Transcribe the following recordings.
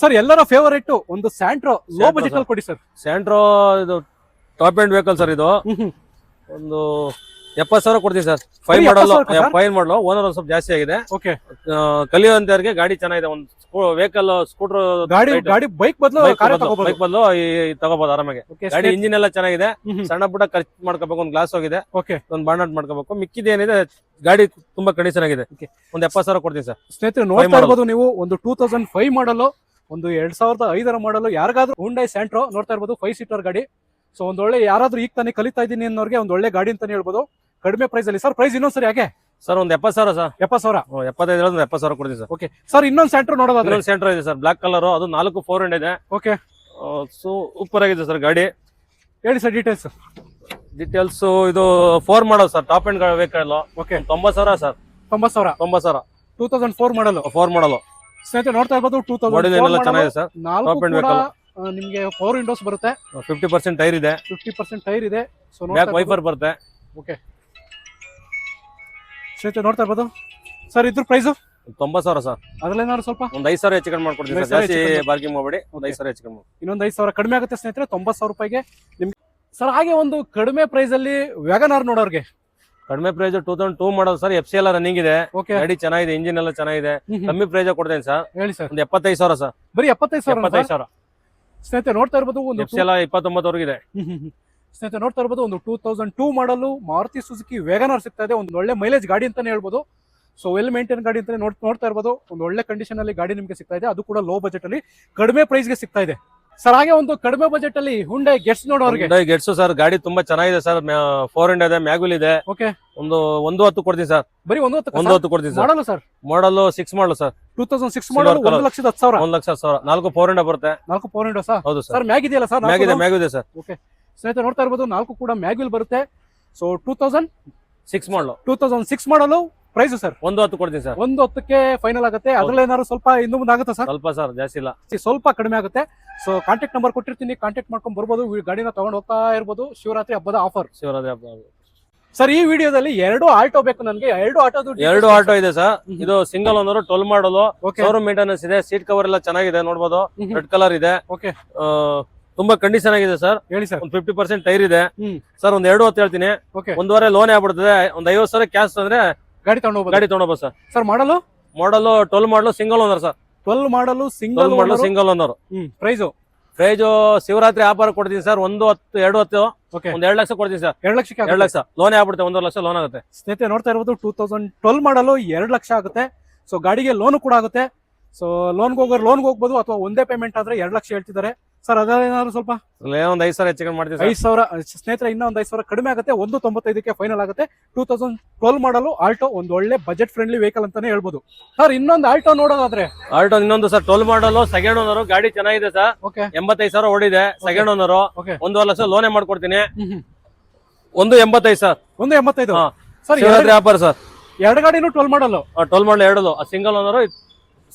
Sir ಎಲ್ಲರ favourite ಒಂದು Santro low budget ಅಲ್ಲಿ ಕೊಡಿ ಸರ್. ಸ್ಯಾಂಟ್ರೋ ಇದು ಟಾಪ್ ಎಂಡ್ ವೆಹಿಕಲ್ ಸರ್. ಇದು ಒಂದು 70,000 ಕೊಡ್ತೀವಿ ಸರ್. 5 ಮಾಡಲ್ 5 ಮಾಡಲ್. ಓನರ್ ಸ್ವಲ್ಪ ಜಾಸ್ತಿ ಆಗಿದೆ. ಓಕೆ, ಕಲಿಯುವಂತವ್ರಿಗೆ ಗಾಡಿ ಚೆನ್ನಾಗಿದೆ. ಒಂದು ವೆಹಿಕಲ್ ಸ್ಕೂಟರ್ ಗಾಡಿ ಬೈಕ್ ಬದಲು ಬೈಕ್ ಬದಲು ತಗೋಬಹುದು ಆರಾಮಾಗಿ. ಗಾಡಿ ಇಂಜಿನ್ ಎಲ್ಲ ಚೆನ್ನಾಗಿದೆ. ಸಣ್ಣ ಪುಟ್ಟ ಖರ್ಚು ಮಾಡ್ಕೋಬೇಕು. ಒಂದು ಗ್ಲಾಸ್ ಹೋಗಿದೆ, ಒಂದು ಬಾರ್ನಟ್ ಮಾಡ್ಕೋಬೇಕು. ಮಿಕ್ಕಿದೇನಿದೆ ಗಾಡಿ ತುಂಬಾ ಕಂಡೀಷನ್ ಆಗಿದೆ. ಒಂದು 70,000 ಕೊಡ್ತೀವಿ ಸರ್. ಸ್ನೇಹಿತರೆ ನೋಡ್ತಾ ಇರ್ಬೋದು ನೀವು, ಒಂದು 2005 ಮಾಡಲ್, ಒಂದು 2005 ಮಾಡಲ್. ಯಾರಿಗಾದ್ರೂ ಹುಂಡೈ ಸ್ಯಾಂಟ್ರೋ ನೋಡ್ತಾ ಇರ್ಬೋದು, 5 ಸೀಟರ್ ಗಾಡಿ. ಸೊ ಒಂದ್ ಒಳ್ಳೆ ಯಾರಾದ್ರೂ ಈಗ ತಾನೇ ಕಲಿತಾ ಇದ್ದೀನಿ ಅನ್ನೋರಿಗೆ ಒಂದು ಒಳ್ಳೆ ಗಾಡಿ ಅಂತಾನೆ ಹೇಳ್ಬೋದು, ಕಡಿಮೆ ಪ್ರೈಸ್ ಅಲ್ಲಿ. ಸರ್ ಪ್ರೈಸ್ ಇನ್ನೊಂದ್ಸರಿ ಯಾಕೆ ಸರ್? ಒಂದು 70,000 ಸರ್. 70,000 75 70,000 ಕೊಡ್ತೀವಿ ಸರ್. ಓಕೆ ಸರ್, ಇನ್ನೊಂದು ಸ್ಯಾಂಟ್ರೋ ನೋಡೋದಾದ್ರೆ ಇನ್ನೊಂದು ಸ್ಯಾಂಟ್ರೋ ಇದೆ ಸರ್, ಬ್ಲಾಕ್ ಕಲರ್. ಅದು 4 400 ಇದೆ. ಓಕೆ, ಸೂಪರ್ ಆಗಿದೆ ಸರ್ ಗಾಡಿ. ಹೇಳಿ ಸರ್ ಡೀಟೇಲ್ಸ್. ಇದು 4 model sir, top end vehicle. Okay, 90,000 sir. 90,000 2004 ಮಾಡಲ್. 4 ಮಾಡಲ್ ಸ್ನೇಹಿತರೆ ನೋಡ್ತಾ ಇರ್ಬೋದು, 2004 ಚೆನ್ನಾಗಿದೆ ಸರ್. Top end vehicle. ನಿಮಗೆ 4 ವಿಂಡೋಸ್ ಬರುತ್ತೆ, 50% ಟೈರ್ ಇದೆ, 50% ಟೈರ್ ಇದೆ. ಸೊ ಬ್ಯಾಕ್ ವೈಪರ್ ಬರುತ್ತೆ. ಓಕೆ ಸ್ನೇಹಿತರೆ ನೋಡ್ತಾ ಇರ್ಬೋದು ಸರ್, ಇದ್ರ ಪ್ರೈಸ್ 90,000 ಸರ್. ಅದ್ರಲ್ಲೇನಾದ್ರು ಸ್ವಲ್ಪ ಒಂದು 5,000 ಹೆಚ್ಚು ಕಡಿಮೆ ಮಾಡ್ಕೊಡ್ತೀವಿ ಸರ್. ಜಾಸ್ತಿ ಬಾರ್ಗಿಂಗ್ ಮಾಡಬೇಡಿ, ಒಂದು 5,000 ಹೆಚ್ಚು ಕಡಿಮೆ. ಇನ್ನೊಂದು 5,000 ಕಡಿಮೆ ಆಗುತ್ತೆ ಸ್ನೇಹಿತರೆ, 90,000 ರೂಪಾಯಿಗೆ ನಿಮ್ಗೆ ಸರ್. ಹಾಗೆ ಒಂದು ಕಡಿಮೆ ಪ್ರೈಸ್ ಅಲ್ಲಿ ವ್ಯಾಗನಾರ್ ನೋಡೋರ್ಗೆ ಕಡಿಮೆ ಪ್ರೈಸ್ 2002 ಮಾಡಲ್ ಸರ್. FC ಎಲ್ಲ ರನ್ನಿಂಗ್ ಇದೆ. ಗಾಡಿ ಚೆನ್ನಾಗಿದೆ, ಇಂಜಿನ್ ಎಲ್ಲ ಚೆನ್ನಾಗಿದೆ. ಕಮ್ಮಿ ಪ್ರೈಸ್ ಕೊಡ್ತೇನೆ ಸರ್. ಹೇಳಿ ಸರ್. ಒಂದು 75,000 ಸರ್. ಬರೀ 75,000 ಸ್ನೇಹಿತರೆ ನೋಡ್ತಾ ಇರ್ಬೋದು. ಒಂದು FC ಎಲ್ಲ 29 ವರೆಗಿದೆ. ಸ್ನೇಹಿತರೆ ನೋಡ್ತಾ ಇರ್ಬೋದು, ಒಂದು 2002 ಮಾಡಲ್ ಮಾರುತಿ ಸುಜುಕಿ ವ್ಯಾಗನಾರ್ ಸಿಗ್ತಾ ಇದೆ. ಒಂದು ಒಳ್ಳೆ ಮೈಲೇಜ್ ಗಾಡಿ ಅಂತಾನೆ ಹೇಳ್ಬೋದು. ಸೊ ವೆಲ್ ಮೇಂಟೈನ್ ಗಾಡಿ ಅಂತಾನೆ ನೋಡ್ತಾ ಇರ್ಬೋದು. ಒಂದು ಒಳ್ಳೆ ಕಂಡೀಷನ್ ಅಲ್ಲಿ ಗಾಡಿ ನಿಮ್ಗೆ ಸಿಗ್ತಾ ಇದೆ, ಅದು ಕೂಡ ಲೋ ಬಜೆಟ್ ಅಲ್ಲಿ ಕಡಿಮೆ ಪ್ರೈಸ್ ಗೆ ಸಿಗ್ತಾ ಇದೆ ಸರ್. ಹಾಗೆ ಒಂದು ಕಡಿಮೆ ಬಜೆಟ್ ಅಲ್ಲಿ ಹುಂಡೈ ಗೆಟ್ಸ್ ನೋಡೋರಿಗೆ. ಗೆಟ್ಸ್ ಸರ್, ಗಾಡಿ ತುಂಬಾ ಚೆನ್ನಾಗಿದೆ ಸರ್. 400 ಇದೆ, ಮ್ಯಾಗುಲ್ ಇದೆ. ಓಕೆ, ಒಂದು 110 ಕೊಡ್ತೀನಿ ಸರ್. ಬರೀ 110 ಕೊಡ್ತೀನಿ ಸರ್. ಮಾಡಲ್ಲ ಸರ್, ಮಾಡಲ್ 6 ಮಾಡಲ್ ಸರ್. 2006 ಮಾಡಲ್. 1,10,000. 1,10,000. 4 400 ಬರುತ್ತೆ. 4 400 ಸರ್. ಹೌದು ಸರ್. ಮ್ಯಾಗ್ ಇದೆಯಲ್ಲ ಸರ್? ಮ್ಯಾಗ್ ಇದೆ ಸರ್. ಓಕೆ ಸ್ನೇಹಿತರೆ ನೋಡ್ತಾ ಇರ್ಬೋದು, 4 ಕೂಡ ಮ್ಯಾಗ್ವಿಲ್ ಬರುತ್ತೆ. ಸೊ 2006 ಮಾಡಲು. 2006 ಮಾಡಲು. ಪ್ರೈಸ್ ಸರ್ 110 ಕೊಡ್ತೀನಿ ಸರ್. 110ಕ್ಕೆ ಫೈನಲ್ ಆಗುತ್ತೆ. ಅದ್ರಲ್ಲಿ ಏನಾದ್ರು ಸ್ವಲ್ಪ ಇನ್ನು ಮುಂದೆ ಆಗುತ್ತೆ ಸರ್? ಸ್ವಲ್ಪ ಸರ್, ಜಾಸ್ತಿ ಇಲ್ಲ, ಸ್ವಲ್ಪ ಕಡಿಮೆ ಆಗುತ್ತೆ. ಸೊ ಕಾಂಟ್ಯಾಕ್ಟ್ ನಂಬರ್ ಕೊಟ್ಟಿರ್ತೀನಿ, ಕಾಂಟ್ಯಾಕ್ಟ್ ಮಾಡ್ಕೊಂಡು ಬರ್ಬೋದು. ಗಾಡಿನ ತಗೊಂಡು ಹೋಗ್ತಾ ಇರ್ಬೋದು. ಶಿವರಾತ್ರಿ ಹಬ್ಬದ ಆಫರ್. ಶಿವರಾತ್ರಿ ಹಬ್ಬ ಸರ್. ಈ ವಿಡಿಯೋದಲ್ಲಿ 2 ಆಲ್ಟೋ ಬೇಕು ನನಗೆ. 2 ಆಟೋ ಇದೆ ಸರ್. ಇದು ಸಿಂಗಲ್ ಓನರ್, 12 ಮಾಡಲು. ಶೋರೂಮ್ ಮೇಂಟೆನೆನ್ಸ್ ಇದೆ. ಸೀಟ್ ಕವರ್ ಎಲ್ಲ ಚೆನ್ನಾಗಿದೆ, ನೋಡಬಹುದು. ರೆಡ್ ಕಲರ್ ಇದೆ. ಓಕೆ, ತುಂಬಾ ಕಂಡೀಷನ್ ಆಗಿದೆ ಸರ್. ಹೇಳಿ ಸರ್. ಒಂದು 50% ಟೈರ್ ಇದೆ ಸರ್. ಒಂದು 210 ಹೇಳ್ತೀನಿ. ಒಂದೂವರೆ ಲೋನ್ ಆಗ್ಬಿಡ್ತದೆ. ಒಂದು 50,000 ಕ್ಯಾಶ್ ಅಂದ್ರೆ ಗಾಡಿ ತಗೊಂಡೋಗ್ಬೋದು ಸರ್. ಸರ್ ಮಾಡಲು 12 ಮಾಡಲು ಸಿಂಗಲ್ ಓನರ್ ಸರ್. 12 ಮಾಡಲು ಸಿಂಗಲ್ ಓನರ್. ಪ್ರೈಸ್ ಶಿವರಾತ್ರಿ ವ್ಯಾಪಾರ ಕೊಡ್ತೀನಿ ಸರ್. 110 210. ಒಂದು 2 ಲಕ್ಷ ಕೊಡ್ತೀನಿ ಸರ್. 2 ಲಕ್ಷಕ್ಕೆ 2 ಲಕ್ಷ ಲೋನ್ ಆಗ್ಬಿಡುತ್ತೆ. 1.5 ಲಕ್ಷ ಲೋನ್ ಆಗುತ್ತೆ. ಸ್ನೇಹಿತರೆ ನೋಡ್ತಾ ಇರ್ಬೋದು, 2012 ಮಾಡಲು 2 ಲಕ್ಷ ಆಗುತ್ತೆ. ಸೊ ಗಾಡಿಗೆ ಲೋನ್ ಕೂಡ ಆಗುತ್ತೆ. ಸೊ ಲೋನ್ಗೆ ಹೋಗ್ಬೋದು, ಅಥವಾ ಒಂದೇ ಪೇಮೆಂಟ್ ಆದ್ರೆ 2 ಲಕ್ಷ ಹೇಳ್ತಿದ್ದಾರೆ ಸರ್. ಅದೇನಾದ್ರು ಸ್ವಲ್ಪ ಒಂದು 5,000 ಹೆಚ್ಚು ಮಾಡ್ತೀವಿ. 5,000 ಸ್ನೇಹಿತರೆ, ಇನ್ನೂ ಒಂದು 5,000 ಕಡಿಮೆ ಆಗುತ್ತೆ. 195ಕ್ಕೆ ಫೈನಲ್ ಆಗುತ್ತೆ. 2012 ಮಾಡಲು ಆಲ್ಟೋ, ಒಂದು ಒಳ್ಳೆ ಬಜೆಟ್ ಫ್ರೆಂಡ್ಲಿ ವೆಹಿಕಲ್ ಅಂತಾನೆ ಹೇಳ್ಬೋದು ಸರ್. ಇನ್ನೊಂದು ಆಲ್ಟೋ ನೋಡೋದಾದ್ರೆ, ಇನ್ನೊಂದು ಸರ್ 12 ಮಾಡಲು ಸೆಕೆಂಡ್ ಓನರ್. ಗಾಡಿ ಚೆನ್ನಾಗಿದೆ ಸರ್. 85,000 ಓಡಿದೆ. Second owner. 1.5 ಲಕ್ಷ ಲೋನೇ ಮಾಡ್ಕೊಡ್ತೀನಿ. 185 ಸರ್. 185 ಸರ್. ವ್ಯಾಪಾರ ಸರ್. 2 ಗಾಡಿನೂ 12 ಮಾಡಲು. 12 ಮಾಡಲು 2 single owner,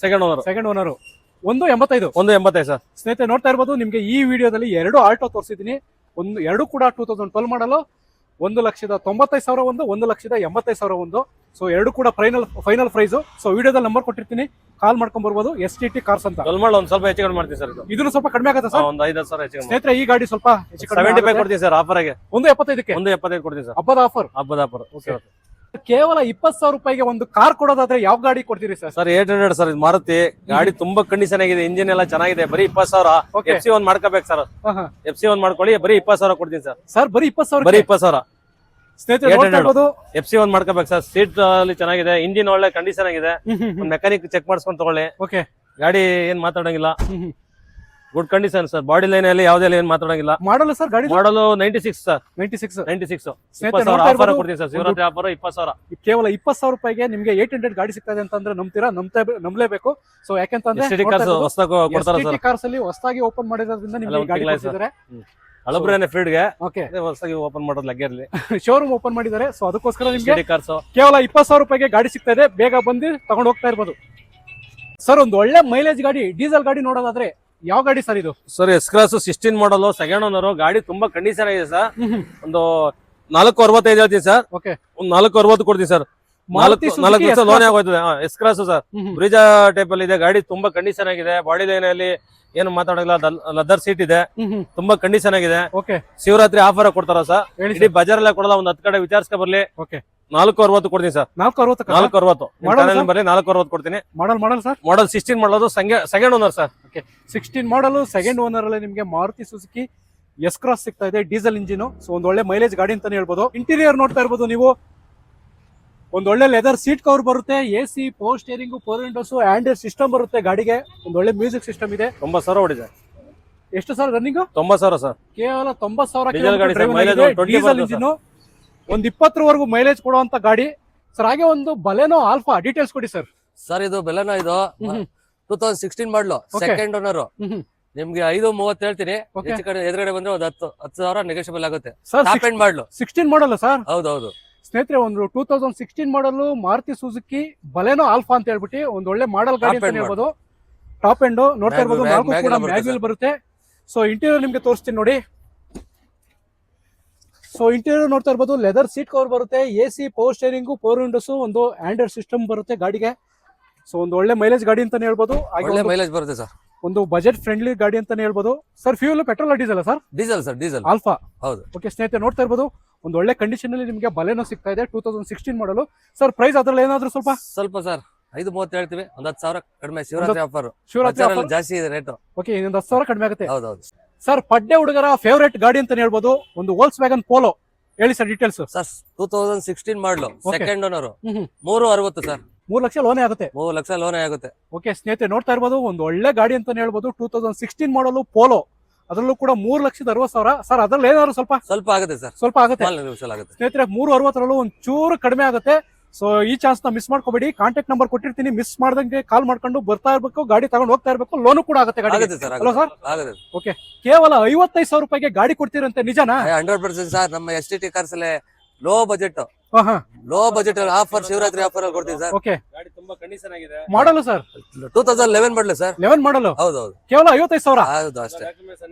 second owner. 185 sir. ಸ್ನೇಹಿತರೆ ನೋಡ್ತಾ ಇರ್ಬೋದು, ನಿಮ್ಗೆ ಈ ವಿಡಿಯೋದಲ್ಲಿ 2 ಆಲ್ಟೋ ತೋರಿಸಿದೀನಿ. 2 ಕೂಡ 2012 ಮಾಡಲು. 1,95,000 ಒಂದು, 1,85,000 ಸೊ 2 ಕೂಡ ಫೈನಲ್ ಪ್ರೈಸ್. ಸೊ ವಿಡಿಯೋದಲ್ಲಿ ನಂಬರ್ ಕೊಟ್ಟಿರ್ತೀನಿ, ಕಾಲ್ ಮಾಡ್ಕೊಂಡ್ ಬರ್ಬೋದು. STT ಕಾರ್ಸ್ ಅಂತ. ಒಂದು ಸ್ವಲ್ಪ ಹೆಚ್ಚು ಕಡಿಮೆ ಮಾಡ್ತೀವಿ ಸರ್. ಇದನ್ನು ಸ್ವಲ್ಪ ಕಡಿಮೆ ಆಗುತ್ತೆ ಸರ್. ಒಂದು 5,000 ಹೆಚ್ಚು ಕಡಿಮೆ. ಸ್ನೇಹಿತರೆ ಈ ಗಾಡಿ ಸ್ವಲ್ಪ 75 ಕೊಡ್ತೀವಿ ಸರ್ ಆಫರ್ ಆಗಿ. 175ಕ್ಕೆ 175 ಕೊಡ್ತೀವಿ ಸರ್. ಹಬ್ಬದ ಆಫರ್. ಕೇವಲ 20,000 ರೂಪಾಯಿಗೆ ಒಂದು ಕಾರ್ ಕೊಡೋದಾದ್ರೆ ಯಾವ ಗಾಡಿ ಕೊಡ್ತೀರಿ ಸರ್? Sir 800 sir. ಇದು ಮಾರುತಿ ಗಾಡಿ ತುಂಬಾ ಕಂಡೀಷನ್ ಆಗಿದೆ, ಇಂಜಿನ್ ಎಲ್ಲ ಚೆನ್ನಾಗಿದೆ. ಬರೀ 20,000. FC 1 ಮಾಡ್ಕೋಬೇಕು ಸರ್. FC 1 ಮಾಡ್ಕೊಳ್ಳಿ, ಬರೀ 20,000 ಕೊಡ್ತೀನಿ ಸರ್. ಸರ್ ಬರೀ 20,000. ಬರೀ 20,000 ಸ್ನೇಹಿತರೆ FC 1 ಮಾಡ್ಕೋಬೇಕು ಸರ್. ಸೀಟ್ ಅಲ್ಲಿ ಚೆನ್ನಾಗಿದೆ, ಇಂಜಿನ್ ಒಳ್ಳೆ ಕಂಡೀಷನ್ ಆಗಿದೆ. ಮೆಕ್ಯಾನಿಕ್ ಚೆಕ್ ಮಾಡಿಸ್ಕೊಂಡು ತಗೊಳ್ಳಿ. ಗಾಡಿ ಏನ್ ಮಾತಾಡಂಗಿಲ್ಲ, good condition sir. Body line ಅಲ್ಲಿ ಯಾವ್ದೇ ಏನ್ ಮಾತಾಡಂಗಿಲ್ಲ. ಮಾಡಲ್ಲ ಸರ್ ಗಾಡಿ? Model 96 sir. 96. 20,000 ಆಫರ್ ಕೊಡ್ತೀನಿ ಸರ್. ಶಿವರಾತ್ರಿ ಆಫರ್ 20,000. ಕೇವಲ 20,000 ರೂಪಾಯಿಗೆ ನಿಮ್ಗೆ 800 ಗಾಡಿ ಸಿಗ್ತಾ ಇದೆ ಅಂತಂದ್ರೆ ನಂಬಲೇಬೇಕು. ಸೊ ಯಾಕೆಂತಂದ್ರೆ STT ಕಾರ್ಸ್ ಅಲ್ಲಿ ಹೊಸದಾಗಿ ಓಪನ್ ಮಾಡಿರೋದ್ರಿಂದ ನಿಮ್ಗೆ ಗಾಡಿ ಕೊಡ್ತಿದ್ದಾರೆ. ಹಳಬ್ರೇನೆ ಫೀಲ್ಡ್ಗೆ ಹೊಸದಾಗಿ ಓಪನ್ ಮಾಡೋದು ಲಗ್ಗೆರ್ಲಿ ಶೋರೂಮ್ ಓಪನ್ ಮಾಡಿದ್ದಾರೆ. ಸೊ ಅದಕ್ಕೋಸ್ಕರ ನಿಮ್ಗೆ ಕೇವಲ 20,000 ರೂಪಾಯಿಗೆ ಗಾಡಿ ಸಿಗ್ತಾ ಇದೆ. ಬೇಗ ಬಂದು ತಗೊಂಡು ಹೋಗ್ತಾ ಇರ್ಬೋದು ಸರ್. ಒಂದು ಒಳ್ಳೆ ಮೈಲೇಜ್ ಗಾಡಿ, ಡೀಸೆಲ್ ಗಾಡಿ ನೋಡೋದಾದ್ರೆ ಯಾವ ಗಾಡಿ ಸರ್ ಇದು? ಸರ್ S-Class 16 ಮಾಡಲು, ಸೆಕೆಂಡ್ ಓನರ್. ಗಾಡಿ ತುಂಬಾ ಕಂಡೀಷನ್ ಆಗಿದೆ ಸರ್. ಒಂದು 465 ಹೇಳ್ತೀನಿ ಸರ್. ಒಂದು 460 ಕೊಡ್ತೀನಿ ಸರ್. ಮಾರುತಿ ನಾಲ್ಕು ಸುಜುಕಿ ವರ್ಷ S-Cross. ಲೋನ್ ಆಗೋಯ್ತದೆ ಎಸ್ ಕ್ರಾಸ್ ಸರ್. ಹ್ಮ್. ಬ್ರಿಜಾ ಟೈಪ್ ಅಲ್ಲಿ ಇದೆ ಗಾಡಿ, ತುಂಬಾ ಕಂಡೀಷನ್ ಆಗಿದೆ. ಬಾಡಿ ಲೈನ್ ಅಲ್ಲಿ ಏನು ಮಾತಾಡಲ್ಲ, ಲೆದರ್ ಸೀಟ್ ಇದೆ, ತುಂಬಾ ಕಂಡೀಷನ್ ಆಗಿದೆ. ಓಕೆ ಶಿವರಾತ್ರಿ ಆಫರ್ ಕೊಡ್ತಾರ ಸರ್, ಹೇಳಿ ಇಡೀ ಬಜಾರ್ ಅಲ್ಲೇ ಕೊಡಲ್ಲ, ಒಂದ್ 10 ಕಡೆ ವಿಚಾರಿಸ್ಕೊ ಬರ್ಲಿ. ಓಕೆ 460 ಕೊಡ್ತೀನಿ ಸರ್, 460 460 Model sir? ಬರ್ಲಿ, 460 ಕೊಡ್ತೀನಿ. Model sir. ಮಾಡಲ್ 16 ಮಾಡೋದು second owner sir. Okay 16 model second owner ಅಲ್ಲಿ ನಿಮಗೆ ಮಾರುತಿ ಸುಜುಕಿ ಎಸ್ ಕ್ರಾಸ್ ಸಿಗ್ತಾ ಇದೆ, ಡೀಸೆಲ್ ಇಂಜಿನ್. ಸೊ ಒಂದ್ ಒಳ್ಳೆ ಮೈಲೇಜ್ ಗಾಡಿ ಅಂತಾನೆ ಹೇಳ್ಬೋದು. ಇಂಟೀರಿಯರ್ ನೋಡ್ತಾ ಇರ್ಬೋದು ನೀವು, ಒಂದ್ ಒಳ್ಳೆ ಲೆದರ್ ಸೀಟ್ ಕವರ್ ಬರುತ್ತೆ, AC, power steering, 4 Windows, Android system ಬರುತ್ತೆ ಗಾಡಿಗೆ. ಒಂದ್ ಒಳ್ಳೆ ಮ್ಯೂಸಿಕ್ ಸಿಸ್ಟಮ್ ಇದೆ. 90,000 ಹೊಡಿದೆ. ಎಷ್ಟು ಸರ್ ರನ್ನಿಂಗ್? 90,000 ಸರ್. ಕೇವಲ 90,000 ಡೀಸೆಲ್ ಗಾಡಿ ಸರ್, mileage 20 ಡೀಸೆಲ್ ಬರುತ್ತೆ ಇಂಜಿನ್, ಒಂದ್ 20 ಮೈಲೇಜ್ ಕೊಡುವಂತ ಗಾಡಿ ಸರ್. ಹಾಗೆ ಒಂದು ಬಲೆನೋ ಆಲ್ಫಾ ಡೀಟೇಲ್ಸ್ ಕೊಡಿ ಸರ್. ಸರ್ ಇದು ಬೆಲೆನೋ ಇದು 2016 ಮಾಡಲು, ಸೆಕೆಂಡ್ ಓನರ್. ನಿಮ್ಗೆ 5:30 ಹೇಳ್ತೀನಿ, Okay. ಹೆಚ್ಚು ಕಡೆ ಎದುರುಗಡೆ ಬಂದ್ರೆ ಒಂದು 10,000 ನೆಗೋಷಿಯಬಲ್ ಆಗುತ್ತೆ. ಸರ್ ಟಾಪ್ ಎಂಡ್ ಮಾಡಲು 16 ಮಾಡಲ್ ಸರ್. ಹೌದೌದು ಸ್ನೇಹಿತರೆ, ಒಂದು 2016 ಮಾಡಲ್ ಮಾರುತಿ ಸುಜುಕಿ ಬಲೆನೋ ಆಲ್ಫಾ ಅಂತ ಹೇಳ್ಬಿಟ್ಟು ಒಂದು ಒಳ್ಳೆ ಮಾಡಲ್ ಗಾಡಿ Top ಅಂತ end ಹೇಳ್ಬೋದು. ಟಾಪ್ ಎಂಡ್ ನೋಡ್ತಾ ಇರ್ಬೋದು, ನಾಲ್ಕು ಕೂಡ ಮ್ಯಾಗ್ವಿಲ್ ಮ್ಯಾಗ್ವಿಲ್ ಬರುತ್ತೆ. ಸೊ ಇಂಟೀರಿಯರ್ ನಿಮ್ಗೆ ತೋರಿಸ್ತೀನಿ ನೋಡಿ. ಸೊ ಇಂಟೀರಿಯರ್ ನೋಡ್ತಾ ಇರ್ಬೋದು, ಲೆದರ್ ಸೀಟ್ ಕವರ್ ಬರುತ್ತೆ, AC, ಪವರ್ ಸ್ಟೇರಿಂಗ್, 4 ವಿಂಡೋಸ್, ಒಂದು ಆಂಡ್ರಾಯ್ಡ್ ಸಿಸ್ಟಮ್ ಬರುತ್ತೆ ಗಾಡಿಗೆ. ಸೊ ಒಂದು ಒಳ್ಳೆ ಮೈಲೇಜ್ ಗಾಡಿ ಅಂತಾನೆ ಹೇಳ್ಬೋದು. ಹಾಗೆ ಒಳ್ಳೆ ಒಂದು- ಮೈಲೇಜ್ ಬರುತ್ತೆ ಸರ್. ಒಂದು ಬಜೆಟ್ ಫ್ರೆಂಡ್ಲಿ ಗಾಡಿ ಅಂತಾನೆ ಹೇಳ್ಬೋದು. Sir fuel petrol diesel sir? Diesel sir, diesel. Alpha. ಹೌದು. ಓಕೆ ಸ್ನೇಹಿತರೆ, ನೋಡ್ತಾ ಇರ್ಬೋದು ಒಂದು ಒಳ್ಳೆ ಕಂಡೀಷನ್ ಅಲ್ಲಿ ನಿಮಗೆ ಬಲೆನೋ ಸಿಗ್ತಾ ಇದೆ, 2016 ಮಾಡಲು. ಸರ್ ಪ್ರೈಸ್ ಅದ್ರಲ್ಲಿ ಏನಾದ್ರು ಸ್ವಲ್ಪ ಸರ್ 5:30 ಹೇಳ್ತೀವಿ, ಒಂದು 10,000 ಕಡಿಮೆ. Shivaratri offer Shivaratri offer? ಜಾಸ್ತಿ ಇದೆ ರೇಟ್. ಓಕೆ, ಇನ್ನೊಂದು 10,000 ಕಡಿಮೆ ಆಗುತ್ತೆ. ಹೌದೌದು ಸರ್ ಪಡ್ಡೆ ಹುಡುಗರ ಫೇವರೇಟ್ ಗಾಡಿ ಅಂತಾನೆ ಹೇಳ್ಬೋದು, ಒಂದು ವೋಲ್ಕ್ಸ್ ವ್ಯಾಗನ್ ಪೋಲೋ. ಹೇಳಿ sir details. Sir 2016 model, Okay. Second owner. 360 sir, 3 lakh ಲೋನೇ ಆಗುತ್ತೆ. 3 ಲಕ್ಷ ಲೋನ್ ಆಗುತ್ತೆ. ಓಕೆ ಸ್ನೇಹಿತರೆ, ನೋಡ್ತಾ ಇರ್ಬೋದು ಒಂದು ಒಳ್ಳೆ ಗಾಡಿ ಅಂತಾನೆ ಹೇಳ್ಬೋದು, 2016 ಮಾಡಲು ಪೋಲೋ, ಅದರಲ್ಲೂ ಕೂಡ 3,60,000. ಸರ್ ಅದ್ರಲ್ಲಿ ಏನಾದ್ರು ಸ್ವಲ್ಪ ಆಗುತ್ತೆ ಸರ್, ಸ್ವಲ್ಪ ಆಗುತ್ತೆ ನಿಮಿಷ ಆಗುತ್ತೆ. ಸ್ನೇಹಿತರೆ. 360 ಒಂದು ಚೂರು ಕಡಿಮೆ ಆಗುತ್ತೆ. ಸೊ ಈ ಚಾನ್ಸ್ ನ ಮಿಸ್ ಮಾಡ್ಕೋಬೇಡಿ. ಕಾಂಟ್ಯಾಕ್ಟ್ ನಂಬರ್ ಕೊಟ್ಟಿರ್ತೀನಿ, ಮಿಸ್ ಮಾಡ್ದಂಗೆ ಕಾಲ್ ಮಾಡ್ಕೊಂಡು ಬರ್ತಾ ಇರ್ಬೇಕು, ಗಾಡಿ ತಗೊಂಡು ಹೋಗ್ತಾ ಇರ್ಬೇಕು. ಲೋನು ಕೂಡ ಆಗುತ್ತೆ ಗಾಡಿ. ಆಗುತ್ತೆ ಸರ್, ಅಲ್ವಾ ಸರ್? ಆಗುತ್ತೆ. ಓಕೆ, ಕೇವಲ 55,000 ರೂಪಾಯಿಗೆ ಗಾಡಿ ಕೊಡ್ತೀರಂತೆ, ನಿಜನಾ? 100% ಸರ್. ನಮ್ಮ STT ಕಾರ್ಸ್ ಅಲ್ಲೇ low budget offer, Shivaratri offer ಅಲ್ಲಿ ಕೊಡ್ತೀವಿ ಸರ್. ಓಕೆ, ಗಾಡಿ ತುಂಬಾ ಕಂಡೀಷನ್ ಆಗಿದೆ. ಮಾಡಲು ಸರ್ 2011 ಮಾಡಲು ಸರ್. 11 ಮಾಡಲು, ಹೌದೌದು ಕೇವಲ 55,000. ಹೌದು ಅಷ್ಟೇ.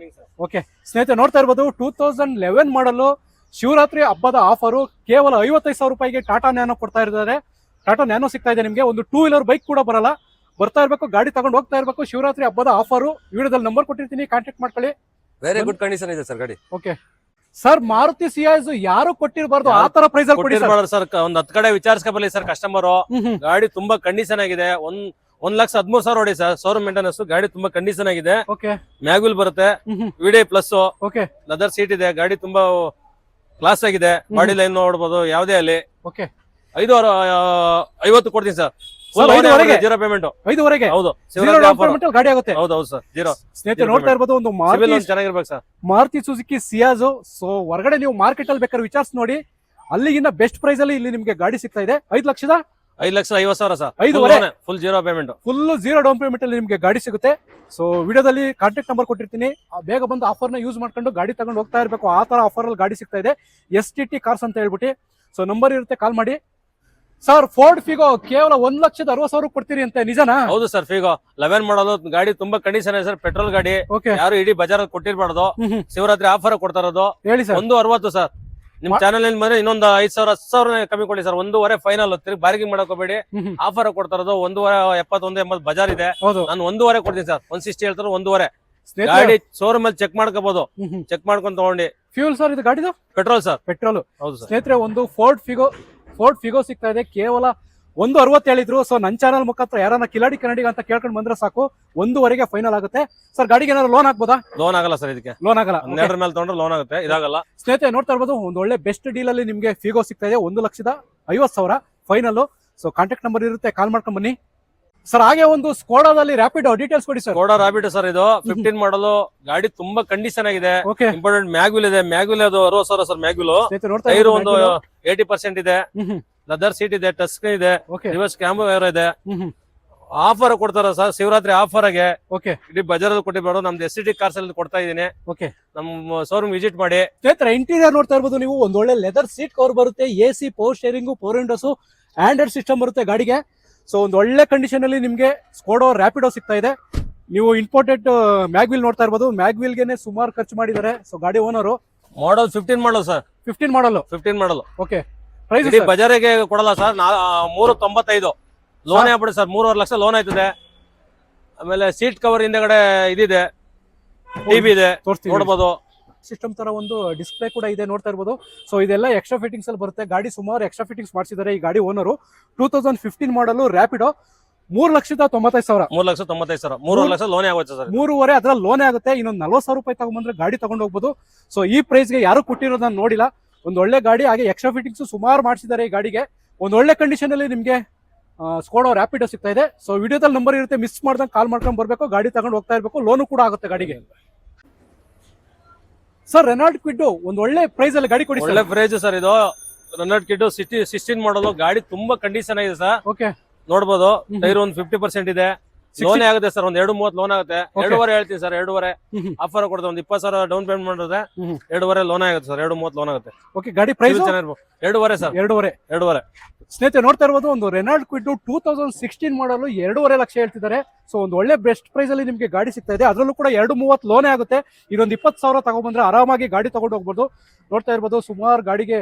ಓಕೆ ಸ್ನೇಹಿತರೆ, ನೋಡ್ತಾ ಇರ್ಬೋದು 2011 ಮಾಡಲು ಶಿವರಾತ್ರಿ ಹಬ್ಬದ ಆಫರು ಕೇವಲ 55,000 ರೂಪಾಯಿಗೆ ಟಾಟಾ ನ್ಯಾನೋ ಕೊಡ್ತಾ ಇದ್ದಾರೆ. ಟಾಟಾ ನ್ಯಾನೋ ಸಿಗ್ತಾ ಇದೆ ನಿಮಗೆ. ಒಂದು 2 ವೀಲರ್ ಬೈಕ್ ಕೂಡ ಬರಲ್ಲ, ಬರ್ತಾ ಇರ್ಬೇಕು, ಗಾಡಿ ತಗೊಂಡು ಹೋಗ್ತಾ ಇರ್ಬೇಕು. ಶಿವರಾತ್ರಿ ಹಬ್ಬದ ಆಫರು ವಿಡಿಯೋದಲ್ಲಿ ನಂಬರ್ ಕೊಟ್ಟಿರ್ತೀನಿ, ಕಾಂಟ್ಯಾಕ್ಟ್ ಮಾಡ್ಕೊಳ್ಳಿ. ವೆರಿ ಗುಡ್ ಕಂಡೀಷನ್ ಇದೆ ಸರ್ ಗಾಡಿ. ಓಕೆ ಸರ್, ಮಾರುತಿ ಸಿಯಾಜ್ ಯಾರು ಕೊಟ್ಟಿರಬಾರ್ದು, ಆ ತರ ಪ್ರೈಸ್ ಅಲ್ಲಿ ಕೊಡಿ ಸರ್. ಒಂದ್ 10 ಕಡೆ ವಿಚಾರಿಸ್ಕೊ ಬರ್ಲಿ ಸರ್ ಕಸ್ಟಮರ್. ಗಾಡಿ ತುಂಬಾ ಕಂಡೀಷನ್ ಆಗಿದೆ. 1,13,000 ಹೊಡಿ ಸರ್, ಶೋರೂಮ್ ಮೇಂಟೆನೆನ್ಸ್. ಗಾಡಿ ತುಂಬಾ ಕಂಡೀಷನ್ ಆಗಿದೆ. ಓಕೆ, ಮ್ಯಾಗ್ವಿಲ್ ಬರುತ್ತೆ, ವಿಡೇ ಪ್ಲಸ್, ಓಕೆ, ಲೆದರ್ ಸೀಟ್ ಇದೆ. ಗಾಡಿ ತುಂಬಾ ಕ್ಲಾಸ್ ಆಗಿದೆ. ಬಾಡಿ ಲೈನ್ ನೋಡ್ಬೋದು ಯಾವುದೇ ಅಲ್ಲಿ. ಓಕೆ 550 ಕೊಡ್ತೀನಿ ಸರ್. Sir, 5,500 zero payment. 5,500 ಹೌದು, ಗಾಡಿ ಆಗುತ್ತೆ. ಹೌದು ಸರ್, ಜೀರೋ. ಸ್ನೇಹಿತರೆ, ನೋಡ್ತಾ ಇರ್ಬೋದು ಒಂದು ಚೆನ್ನಾಗಿರ್ಬೇಕು ಸರ್, ಮಾರುತಿ ಸುಜುಕಿ ಸಿಯಾಜ್. ಸೊ ಹೊರಗಡೆ ನೀವು ಮಾರ್ಕೆಟ್ ಅಲ್ಲಿ ಬೇಕಾದ್ರೆ ವಿಚಾರಿಸಿ ನೋಡಿ, ಅಲ್ಲಿಗಿನ್ನ ಬೆಸ್ಟ್ ಪ್ರೈಸ್ ಅಲ್ಲಿ ಇಲ್ಲಿ ನಿಮ್ಗೆ ಗಾಡಿ ಸಿಗ್ತಾ ಇದೆ. 5,50,000 sir. 5,500 full zero payment, full zero down payment ಅಲ್ಲಿ ನಿಮ್ಗೆ ಗಾಡಿ ಸಿಗುತ್ತೆ. ಸೊ ವಿಡಿಯೋದಲ್ಲಿ ಕಾಂಟ್ಯಾಕ್ಟ್ ನಂಬರ್ ಕೊಟ್ಟಿರ್ತೀನಿ, ಬೇಗ ಬಂದು ಆಫರ್ ನ ಯೂಸ್ ಮಾಡ್ಕೊಂಡು ಗಾಡಿ ತಗೊಂಡು ಹೋಗ್ತಾ ಇರ್ಬೇಕು. ಆ ತರ ಆಫರ್ ಅಲ್ಲಿ ಗಾಡಿ ಸಿಗ್ತಾ ಇದೆ, STT ಕಾರ್ಸ್ ಅಂತ ಹೇಳ್ಬಿಟ್ಟು. ಸೊ ನಂಬರ್ ಇರುತ್ತೆ, ಕಾಲ್ ಮಾಡಿ. ಸರ್ ಫೋರ್ಡ್ ಫಿಗೋ ಕೇವಲ 1,60,000 ಕೊಡ್ತೀರಿ ಅಂತೆ, ನಿಜನಾ? ಹೌದು ಸರ್. ಫಿಗೋ 11 ಮಾಡೋದು ಗಾಡಿ ತುಂಬಾ ಕಂಡೀಷನ್ ಇದೆ ಸರ್. ಪೆಟ್ರೋಲ್ ಗಾಡಿ, ಓಕೆ, ಯಾರು ಇಡೀ ಬಜಾರ್ ಕೊಟ್ಟಿರ್ಬಾರ್ದು. ಶಿವರಾತ್ರಿ ಆಫರ್ ಕೊಡ್ತಾ ಇರೋದು. ಹೇಳಿ ಸರ್. 160 ಸರ್. ನಿಮ್ ಚಾನಲ್ ಬಂದ್ರೆ ಇನ್ನೊಂದು 5,000 10,000 ಕಮ್ಮಿ ಕೊಡಿ ಸರ್. 1.5 ಫೈನಲ್. ತಿರುಗಿ ಬಾರ್ಗಿಂಗ್ ಮಾಡಕ್ ಹೋಗ್ಬೇಡಿ. ಆಫರ್ ಕೊಡ್ತಾ ಇರೋದು 1.70 180 ಬಜಾರ್ ಇದೆ. ನಾನು 1.5 ಕೊಡ್ತೀನಿ ಸರ್. 160 ಹೇಳ್ತಾರೆ, 1.5. ಗಾಡಿ ಶೋರೂಮ್ ಅಲ್ಲಿ ಚೆಕ್ ಮಾಡ್ಕೋಬಹುದು, ಚೆಕ್ ಮಾಡ್ಕೊಂಡು ತಗೊಂಡಿ. ಫ್ಯೂಲ್ ಸರ್ ಇದು ಗಾಡಿದು? Petrol sir, petrol. ಹೌದು ಸರ್. ಸ್ನೇಹಿತರೆ, ಒಂದು ಫೋರ್ಡ್ ಫಿಗೋ ಸಿಗ್ತಾ ಇದೆ, ಕೇವಲ 160 ಹೇಳಿದ್ರು. ಸೊ ನನ್ನ ಚಾನಲ್ ಮುಖಾಂತರ ಯಾರನ್ನ ಕಿಲಾಡಿ ಕನ್ನಡಿಗ ಅಂತ ಕೇಳ್ಕೊಂಡು ಬಂದ್ರೆ ಸಾಕು, 1.5 ಫೈನಲ್ ಆಗುತ್ತೆ. ಸರ್ ಗಾಡಿಗೆ ಏನಾದ್ರು ಲೋನ್ ಹಾಕ್ಬೋದಾ? ಲೋನ್ ಆಗಲ್ಲ ಸರ್, ಇದಕ್ಕೆ ಲೋನ್ ಆಗಲ್ಲ. 12 ಮೇಲೆ ತಗೊಂಡ್ರೆ ಲೋನ್ ಆಗುತ್ತೆ, ಇದಾಗಲ್ಲ. ಸ್ನೇಹಿತರೆ, ನೋಡ್ತಾ ಇರ್ಬೋದು ಒಂದು ಒಳ್ಳೆ ಬೆಸ್ಟ್ ಡೀಲ್ ಅಲ್ಲಿ ನಿಮ್ಗೆ ಫಿಗೋ ಸಿಗ್ತಾ ಇದೆ, 1,50,000 ಫೈನಲ್. ಸೊ ಕಾಂಟ್ಯಾಕ್ಟ್ ನಂಬರ್ ಇರುತ್ತೆ, ಕಾಲ್ ಮಾಡ್ಕೊಂಡ್ ಬನ್ನಿ. ಸರ್ ಹಾಗೆ ಒಂದು ಸ್ಕೋಡಾದಲ್ಲಿ ರ್ಯಾಪಿಡ್ ಡೀಟೇಲ್ಸ್ ಕೊಡಿ ಸರ್. ಸ್ಕೋಡಾ ರಾಬಿಡ್ ಸರ್, ಇದು 15 ಮಾಡಲು. ಗಾಡಿ ತುಂಬಾ ಕಂಡೀಷನ್ ಆಗಿದೆ. ಓಕೆ, ಇಂಪಾರ್ಟೆಂಟ್ ಮ್ಯಾಗ್ವಿಲ್ ಇದೆ. ಮ್ಯಾಗ್ವಿಲ್ ಅದು 60,000 ಸರ್. ಮ್ಯಾಗ್ವಿಲ್ ನೋಡ್ತಾ ಟೈರ್ ಒಂದು 80% ಇದೆ. ಲೆದರ್ ಸೀಟ್ ಇದೆ, ಟಚ್ ಸ್ಕ್ರೀನ್ ಇದೆ, ಓಕೆ, ರಿವರ್ಸ್ ಕ್ಯಾಮ್ರಾ ಇದೆ. ಆಫರ್ ಕೊಡ್ತಾರ ಸರ್, ಶಿವರಾತ್ರಿ ಆಫರ್ ಗೆ. ಓಕೆ, ಇಡೀ ಬಜಾರ್ ಕೊಟ್ಟಿರ್ಬಾರ್ದು, ನಮ್ದು STT ಕಾರ್ಸ್ ಅಲ್ಲಿ ಕೊಡ್ತಾ ಇದೀನಿ. ಓಕೆ, ನಮ್ಮ ಶೋರೂಮ್ ವಿಸಿಟ್ ಮಾಡಿ. ಸ್ನೇಹಿತರೆ, ಇಂಟೀರಿಯರ್ ನೋಡ್ತಾ ಇರ್ಬೋದು ನೀವು, ಒಂದು ಒಳ್ಳೆ ಲೆದರ್ ಸೀಟ್ ಕವರ್ ಬರುತ್ತೆ, AC, power steering, 4 Windows, Android system ಬರುತ್ತೆ ಗಾಡಿಗೆ. ಸೊ ಒಂದು ಒಳ್ಳೆ ಕಂಡೀಷನ್ ಅಲ್ಲಿ ನಿಮ್ಗೆ ಸ್ಕೋಡಾ ರ್ಯಾಪಿಡೋ ಸಿಗ್ತಾ ಇದೆ. ನೀವು ಇಂಪೋರ್ಟೆಡ್ ಮ್ಯಾಗ್ವಿಲ್ ನೋಡ್ತಾ ಇರ್ಬೋದು, ಮ್ಯಾಗ್ವಿಲ್ ಗೆನೆ ಸುಮಾರು ಖರ್ಚು ಮಾಡಿದ್ದಾರೆ. ಸೊ ಗಾಡಿ owner model 15 model sir. 15 model. 15 model. Okay, price ಇಡೀ ಬಜಾರಿಗೆ ಕೊಡಲ್ಲ ಸರ್. 395 ಲೋನ್ ಆಗ್ಬಿಡಿ ಸರ್. 3.5 ಲಕ್ಷ ಲೋನ್ ಆಯ್ತದೆ. ಆಮೇಲೆ ಸೀಟ್ ಕವರ್ ಹಿಂದೆಗಡೆ ಇದಿದೆ, ಟಿವಿ ಇದೆ, ನೋಡ್ಬೋದು. ಸಿಸ್ಟಮ್ ತರ ಒಂದು ಡಿಸ್ಪ್ಲೇ ಕೂಡ ಇದೆ, ನೋಡ್ತಾ ಇರ್ಬೋದು. ಸೊ ಇದೆಲ್ಲ ಎಕ್ಸ್ಟ್ರಾ ಫಿಟ್ಟಿಂಗ್ಸ್ ಅಲ್ಲಿ ಬರುತ್ತೆ. ಗಾಡಿ ಸುಮಾರು ಎಕ್ಸ್ಟ್ರಾ ಫಿಟ್ಟಿಂಗ್ಸ್ ಮಾಡಿಸಿದ್ದಾರೆ ಈ ಗಾಡಿ ಓನರು. 2015 ಮಾಡಲು ರ್ಯಾಪಿಡೋ 3,95,000. 3,95,000. 3.5 ಲಕ್ಷ ಲೋನ್ ಆಗುತ್ತೆ ಸರ್. 3.5 ಅದ್ರಲ್ಲಿ ಲೋನೇ ಆಗುತ್ತೆ. ಇನ್ನೊಂದು 40,000 ರೂಪಾಯಿ ತಗೊಂಡ್ಬಂದ್ರೆ ಗಾಡಿ ತಗೊಂಡು ಹೋಗ್ಬೋದು. ಸೊ ಈ ಪ್ರೈಸ್ಗೆ ಯಾರು ಕೊಟ್ಟಿರೋದು ನಾನು ನೋಡಿಲ್ಲ. ಒಂದು ಒಳ್ಳೆ ಗಾಡಿ, ಹಾಗೆ ಎಕ್ಸ್ಟ್ರಾ ಫಿಟ್ಟಿಂಗ್ಸ್ ಸುಮಾರು ಮಾಡಿಸಿದ್ದಾರೆ ಈ ಗಾಡಿಗೆ. ಒಂದು ಒಳ್ಳೆ ಕಂಡೀಷನ್ ಅಲ್ಲಿ ನಿಮಗೆ ಸ್ಕೋಡಾ ರ್ಯಾಪಿಡೋ ಸಿಗ್ತಾ ಇದೆ. ಸೊ ವಿಡಿಯೋದಲ್ಲಿ ನಂಬರ್ ಇರುತ್ತೆ, ಮಿಸ್ ಮಾಡ್ದಂಗೆ ಕಾಲ್ ಮಾಡ್ಕೊಂಡು ಬರಬೇಕು, ಗಾಡಿ ತಗೊಂಡು ಹೋಗ್ತಾ ಇರಬೇಕು. ಲೋನು ಕೂಡ ಆಗುತ್ತೆ ಗಾಡಿಗೆ. ಸರ್ ರೆನಾಲ್ಟ್ ಕ್ವಿಡ್ ಒಂದು ಒಳ್ಳೆ ಪ್ರೈಸ್ ಅಲ್ಲಿ ಗಾಡಿ ಕೊಡಿ. ಒಳ್ಳೆ ಪ್ರೈಸ್ ಸರ್ ಇದು. ರೆನಾಲ್ಟ್ ಕ್ವಿಡ್ 16 ಮಾಡಲು ಗಾಡಿ ತುಂಬಾ ಕಂಡೀಷನ್ ಆಗಿದೆ ಸರ್. ಓಕೆ, ನೋಡ್ಬೋದು. ಟೈರ್ ಒಂದು 50% ಇದೆ. ಲೋನ್ ಆಗುತ್ತೆ ಸರ್. ಒಂದ್ 2.30 ಲೋನ್ ಆಗುತ್ತೆ. 2.5 ಹೇಳ್ತೀನಿ ಸರ್. 2.5 ಆಫರ್ ಕೊಡ್ತಾರೆ. ಒಂದು 20,000 ಡೌನ್ ಪೇಮೆಂಟ್ ಮಾಡಿದ್ರೆ 2.5 ಲೋನ್ ಆಗುತ್ತೆ ಸರ್. 2.30 ಲೋನ್ ಆಗುತ್ತೆ. ಓಕೆ, ಗಾಡಿ ಪ್ರೈಸ್ 2.5 ಸರ್. 2.5. ಸ್ನೇಹಿತರೆ ನೋಡ್ತಾ ಇರ್ಬೋದು, ಒಂದು ರೆನಾಲ್ಟ್ ಕ್ವಿಡ್ 2016 ಮಾಡಲು 2.5 ಲಕ್ಷ ಹೇಳ್ತಿದ್ದಾರೆ. ಸೊ ಒಂದು ಒಳ್ಳೆ ಬೆಸ್ಟ್ ಪ್ರೈಸ್ ಅಲ್ಲಿ ನಿಮಗೆ ಗಾಡಿ ಸಿಗ್ತಾ ಇದೆ. ಅದರಲ್ಲೂ ಕೂಡ 2.30 ಲೋನೇ ಆಗುತ್ತೆ. ಇದೊಂದು 20,000 ತಗೊಂಡ್ಬಂದ್ರೆ ಆರಾಮಾಗಿ ಗಾಡಿ ತಗೊಂಡು ಹೋಗ್ಬೋದು. ನೋಡ್ತಾ ಇರ್ಬೋದು, ಸುಮಾರು ಗಾಡಿಗೆ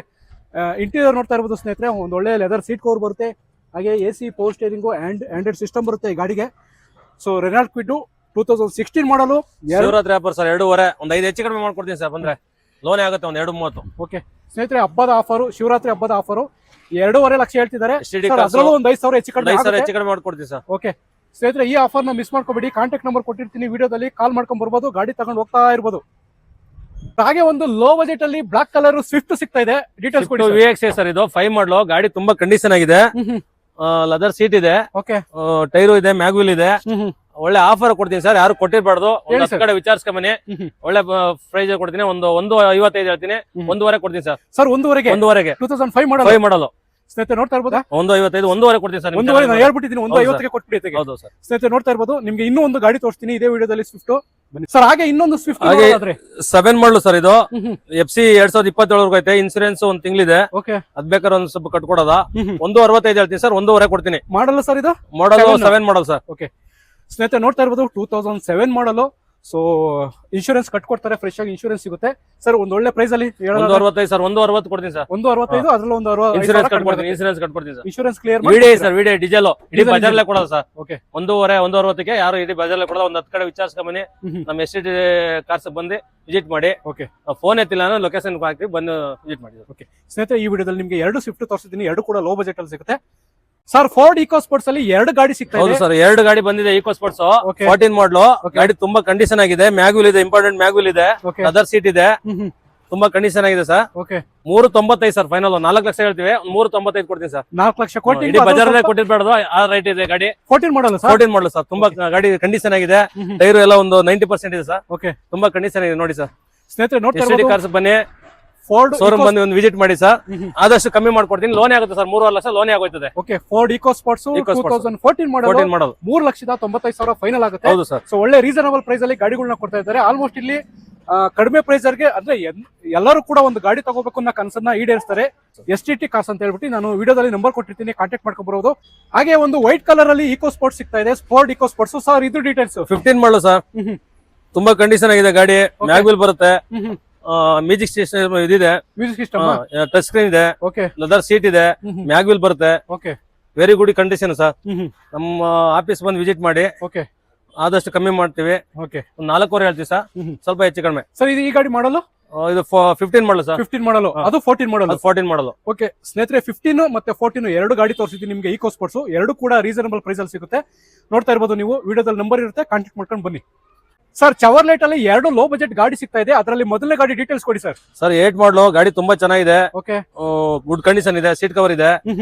ಇಂಟೀರಿಯರ್ ನೋಡ್ತಾ ಇರ್ಬೋದು ಸ್ನೇಹಿತರೆ. ಒಂದು ಒಳ್ಳೆ ಲೆದರ್ ಸೀಟ್ ಕವರ್ ಬರುತ್ತೆ, ಹಾಗೆ AC power steering and Android system ಬರುತ್ತೆ ಈ ಗಾಡಿಗೆ. ಸೊ ರೆನಾಲ್ಟ್ ಕ್ವಿಡ್ 2016 ಮಾಡಲು ಶಿವರಾತ್ರಿ ಆಫರ್ ಸರ್. 2.5 ಒಂದು 5 ಹೆಚ್ಚು ಕಡಿಮೆ ಮಾಡ್ಕೊಡ್ತೀನಿ ಸರ್. ಬಂದ್ರೆ ಲೋನ್ ಆಗುತ್ತೆ ಒಂದು 2.30. ಓಕೆ ಸ್ನೇಹಿತರೆ, ಹಬ್ಬದ ಆಫರು, ಶಿವರಾತ್ರಿ ಹಬ್ಬದ ಆಫರು 2.5 ಲಕ್ಷ ಹೇಳ್ತಿದ್ದಾರೆ. ಅದರಲ್ಲೂ ಒಂದು 5,000 ಹೆಚ್ಚು ಕಡಿಮೆ ಮಾಡ್ಕೊಡ್ತೀನಿ ಸರ್. ಓಕೆ ಸ್ನೇಹಿತರೆ, ಈ ಆಫರ್ ನ ಮಿಸ್ ಮಾಡ್ಕೋಬೇಡಿ. ಕಾಂಟ್ಯಾಕ್ಟ್ ನಂಬರ್ ಕೊಟ್ಟಿರ್ತೀನಿ ವಿಡಿಯೋದಲ್ಲಿ, ಕಾಲ್ ಮಾಡ್ಕೊಂಡ್ ಬರ್ಬೋದು, ಗಾಡಿ ತಗೊಂಡು ಹೋಗ್ತಾ ಇರ್ಬೋದು. ಹಾಗೆ ಒಂದು ಲೋ ಬಜೆಟ್ ಅಲ್ಲಿ ಬ್ಲಾಕ್ ಕಲರ್ ಸ್ವಿಫ್ಟ್ ಸಿಗ್ತಾ ಇದೆ. ಡೀಟೇಲ್ಸ್ ಕೊಡಿ. VXA ಸರ್ ಇದು 5 ಮಾಡಲು. ಗಾಡಿ ತುಂಬಾ ಕಂಡೀಷನ್ ಆಗಿದೆ. ಲೆದರ್ ಸೀಟ್ ಇದೆ, ಓಕೆ, ಟೈರು ಇದೆ, ಮ್ಯಾಗ್ವಿಲ್ ಇದೆ. ಒಳ್ಳೆ ಆಫರ್ ಕೊಡ್ತೀನಿ ಸರ್. ಯಾರು ಕೊಟ್ಟಿರಬಾರ್ದು. ಒಂದು ಕಡೆ ವಿಚಾರಿಸ್ಕೊಂಬನಿ. ಒಳ್ಳೆ ಪ್ರೈಸ್ ಕೊಡ್ತೀನಿ. ಒಂದು 1.55 ಹೇಳ್ತೀನಿ. 1.5 ಕೊಡ್ತೀನಿ ಸರ್. ಸರ್ 1.5ಗೆ 2005 ಮಾಡಲು ಸ್ನೇಹಿತರೆ ನೋಡ್ತಾ ಇರ್ಬೋದು. 1.55 1.5 ಕೊಡ್ತೀನಿ ಸರ್. 1.5 ನಾನು ಹೇಳ್ಬಿಟ್ಟಿದ್ದೀನಿ. 1.50ಗೆ ಕೊಟ್ಬಿಡಿ. ಹೌದು ಸರ್. ಸ್ನೇಹಿತರೆ ನೋಡ್ತಾ ಇರ್ಬೋದು, ನಿಮ್ಗೆ ಇನ್ನೂ ಒಂದು ಗಾಡಿ ತೋರಿಸ್ತೀನಿ ಇದೇ ವಿಡಿಯೋದಲ್ಲಿ, ಸ್ವಿಫ್ಟ್. ಸರ್ ಹಾಗೆ ಇನ್ನೊಂದು ಸ್ವಿಫ್ಟ್ 7 ಮಾಡಲು ಸರ್. ಇದು FC 2027 ಐತೆ. ಇನ್ಸೂರೆನ್ಸ್ ಒಂದು ತಿಂಗಳಿದೆ. ಓಕೆ, ಅದ್ ಬೇಕಾದ್ರೆ ಒಂದ್ ಸ್ವಲ್ಪ ಕಟ್ಕೊಡೋದ. 1.65 ಹೇಳ್ತೀನಿ ಸರ್. 1.5 ಕೊಡ್ತೀನಿ. ಮಾಡಲ್ಲ ಸರ್ ಇದು? ಮಾಡಲು 7 ಮಾಡಲ್ ಸರ್. ಓಕೆ ಸ್ನೇಹಿತರೆ ನೋಡ್ತಾ ಇರ್ಬೋದು, 2007 ಮಾಡಲು. ಸೊ ಇನ್ಶೂರೆನ್ಸ್ ಕಟ್ಕೊಡ್ತಾರೆ, ಫ್ರೆಶ್ ಆಗಿ ಇನ್ಶೂರೆನ್ಸ್ ಸಿಗುತ್ತೆ ಸರ್. ಒಂದು ಒಳ್ಳೆ ಪ್ರೈಸ್ ಅಲ್ಲಿ 1.65 ಸರ್. 1.60 ಕೊಡ್ತೀನಿ ಸರ್. 1.65 ಅದ್ರಲ್ಲಿ ಒಂದು ಇನ್ಶೂರೆನ್ಸ್ ಕಟ್ಕೊಡ್ತೀನಿ sir. Insurance clear sir. Video diesel ಇಡೀ ಬಜಾರ್ಲೆ ಕೊಡೋದು ಸರ್. ಓಕೆ, 1.60ಗೆ ಯಾರು ಇಡೀ ಬಜಾರ್ಲೆ ಕೊಡೋದು. ಒಂದ್ 10 ಕಡೆ ವಿಚಾರಿಸ್ಕೊಂಬನಿ. ನಮ್ಮ STT ಕಾರ್ಸ್ ಬಂದು ವಿಸಿಟ್ ಮಾಡಿ. ಓಕೆ, ಫೋನ್ ಎತ್ತಿಲ್ಲ ಅಂದ್ರೆ ಲೊಕೇಶನ್ ಹಾಕಿ ಬಂದು ವಿಸಿಟ್ ಮಾಡಿ. ಓಕೆ ಸ್ನೇಹಿತರೆ, ಈ ವಿಡಿಯೋದಲ್ಲಿ ನಿಮಗೆ 2 ಸ್ವಿಫ್ಟ್ ತೋರಿಸಿದ್ದೀನಿ. 2 ಕೂಡ ಲೋ ಬಜೆಟ್ ಅಲ್ಲಿ ಸಿಗುತ್ತೆ. ಸರ್ ಫೋರ್ಡ್ ಈಕೋ ಸ್ಪೋರ್ಟ್ಸ್ ಅಲ್ಲಿ 2 ಗಾಡಿ ಸಿಗ್ತಾ ಇದೆ. ಹೌದು ಸರ್, 2 ಗಾಡಿ ಬಂದಿದೆ. ಈಕೋ ಸ್ಪೋರ್ಟ್ಸ್ 14 ಮಾಡಲು. ಗಾಡಿ ತುಂಬಾ ಕಂಡೀಷನ್ ಆಗಿದೆ. ಮ್ಯಾಗ್ವಿಲ್ ಇದೆ, ಇಂಪಾರ್ಟೆಂಟ್ ಮ್ಯಾಗ್ವಿಲ್ ಇದೆ, ಅದರ್ ಸೀಟ್ ಇದೆ. ತುಂಬಾ ಕಂಡೀಷನ್ ಆಗಿದೆ sir. Okay, 3.95 sir. Final 4 lakh ಹೇಳ್ತೀವಿ. 3.95 ಕೊಡ್ತೀನಿ ಸರ್. 4 ಲಕ್ಷ ಕೊಟ್ಟು ಇಡೀ ಬಜಾರ್ ಕೊಟ್ಟಿರ್ಬಾರ್ದು. ಆ ರೈಟ್ ಇದೆ ಗಾಡಿ. 14 ಮಾಡಲ್ಲ ಸರ್. 14 ಮಾಡಲು ಸರ್. ತುಂಬಾ ಗಾಡಿ ಕಂಡೀಷನ್ ಆಗಿದೆ. ಟೈರ್ ಎಲ್ಲ ಒಂದು 90% ಇದೆ ಸರ್. ಓಕೆ, ತುಂಬಾ ಕಂಡೀಷನ್ ಇದೆ ನೋಡಿ ಸರ್. ಸ್ನೇಹಿತರೆ ನೋಡ್ತಾ STT ಕಾರ್ಸ್ ಬನ್ನಿ, ಫೋರ್ಡ್ ಶೋರೂಮ್ ಬಂದು ಒಂದು ವಿಸಿಟ್ ಮಾಡಿ ಸರ್. ಆದಷ್ಟು ಕಮ್ಮಿ ಮಾಡ್ಕೊಡ್ತೀನಿ. ಲೋನ್ ಆಗುತ್ತೆ ಸರ್. 3.5 ಲಕ್ಷ ಲೋನ್ ಆಗೋಯ್ತದೆ. Okay, Ford eco sports 2014 model 3,95,000 final ಆಗುತ್ತೆ. ಹೌದು ಸರ್. ಸೊ ಒಳ್ಳೆ ರೀಸನಬಲ್ ಪ್ರೈಸ್ ಅಲ್ಲಿ ಗಾಡಿಗಳನ್ನ ಕೊಡ್ತಾ ಇದ್ದಾರೆ. ಆಲ್ಮೋಸ್ಟ್ ಇಲ್ಲಿ ಕಡಿಮೆ ಪ್ರೈಸ್ ಗೆ, ಅಂದ್ರೆ ಎಲ್ಲರೂ ಕೂಡ ಒಂದು ಗಾಡಿ ತಗೋಬೇಕು ಅನ್ನೋ ಕನಸನ್ನ ಈಡೇರಿಸ್ತಾರೆ. STT ಕಾರ್ಸ್ ಅಂತ ಹೇಳ್ಬಿಟ್ಟು ನಾನು ವಿಡಿಯೋದಲ್ಲಿ ನಂಬರ್ ಕೊಟ್ಟಿರ್ತೀನಿ, ಕಾಂಟ್ಯಾಕ್ಟ್ ಮಾಡ್ಕೊಬಹುದು. ಹಾಗೆ ಒಂದು ವೈಟ್ ಕಲರ್ ಅಲ್ಲಿ ಈಕೋ ಸ್ಪೋರ್ಟ್ಸ್ ಸಿಗ್ತಾ ಇದೆ, ಫೋರ್ಡ್ ಈಕೋ ಸ್ಪೋರ್ಟ್ಸ್. ಸರ್ ಇದು ಡೀಟೇಲ್ಸ್ 15 ಮಾಡಲು ಸರ್. ತುಂಬಾ ಕಂಡೀಷನ್ ಆಗಿದೆ ಗಾಡಿ. ಮ್ಯಾಗ್ವಿಲ್ ಬರುತ್ತೆ, ಮ್ಯೂಸಿಕ್ ಸಿಸ್ಟಮ್ ಇದಿದೆ, ಮ್ಯೂಸಿಕ್ ಸಿಸ್ಟಮ್, ಟಚ್ ಸ್ಕ್ರೀನ್ ಇದೆ, ಓಕೆ, ಲೆದರ್ ಸೀಟ್ ಇದೆ, ಮ್ಯಾಗ್ವಿಲ್ ಬರುತ್ತೆ. Okay, very good condition sir. ನಮ್ಮ ಆಫೀಸ್ ಬಂದು ವಿಸಿಟ್ ಮಾಡಿ. ಓಕೆ, ಆದಷ್ಟು ಕಮ್ಮಿ ಮಾಡ್ತೀವಿ. ಓಕೆ, ಒಂದು 4.5 ಹೇಳ್ತೀವಿ ಸರ್. ಸ್ವಲ್ಪ ಹೆಚ್ಚು ಕಡಿಮೆ ಸರ್. ಇದು ಈ ಗಾಡಿ ಮಾಡಲು ಇದು 15 ಮಾಡಲು ಸರ್. 15 ಮಾಡಲು, ಅದು 14 ಮಾಡಲು. 14 ಮಾಡಲು. ಓಕೆ ಸ್ನೇಹಿತರೆ, 15 ಮತ್ತೆ 14 2 ಗಾಡಿ ತೋರಿಸಿದ್ದೀನಿ ನಿಮಗೆ. ಈಕೋ ಸ್ಪೋರ್ಟ್ಸ್ 2 ಕೂಡ ರೀಸನಬಲ್ ಪ್ರೈಸ್ ಅಲ್ಲಿ ಸಿಗುತ್ತೆ. ನೋಡ್ತಾ ಇರ್ಬೋದು ನೀವು, ವಿಡಿಯೋದಲ್ಲಿ ನಂಬರ್ ಇರುತ್ತೆ, ಕಾಂಟ್ಯಾಕ್ಟ್ ಮಾಡ್ಕೊಂಡು ಬನ್ನಿ. ಸರ್ ಚವರ್ಲೈಟ್ ಅಲ್ಲಿ 2 ಲೋ ಬಜೆಟ್ ಗಾಡಿ ಸಿಗ್ತಾ ಇದೆ. ಅದರಲ್ಲಿ ಮೊದಲನೇ ಗಾಡಿ ಡೀಟೇಲ್ಸ್ ಕೊಡಿ ಸರ್. ಸರ್ 8 ಮಾಡಲು. ಗಾಡಿ ತುಂಬಾ ಚೆನ್ನಾಗಿದೆ. ಓಕೆ, ಗುಡ್ ಕಂಡೀಷನ್ ಇದೆ. ಸೀಟ್ ಕವರ್ ಇದೆ.